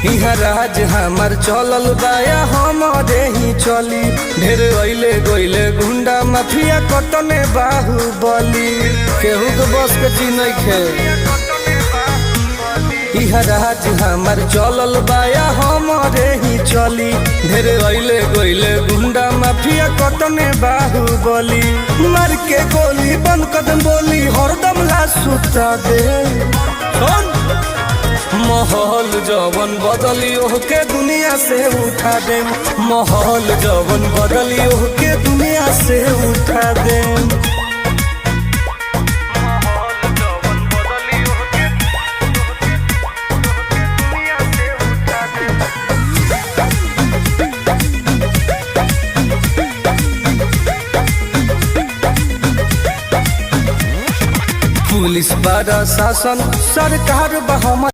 इहा राज हमार चलल बाया हमारे ही चली। ढेर अइले गइले गुंडा माफिया कटने बाहुबली, केहू के बस के चीज नइखे। इहा राज हमार चलल बाया हमारे ही चली। ढेर अइले गइले गुंडा माफिया कटने बाहुबली, मार के गोली बंद कदम बोली हरदम ला सुता दे। माहौल जवन बदली ओहके दुनिया से उठा दे। माहौल जवन बदली ओहके दुनिया से उठा दे। पुलिस प्रशासन सरकार बा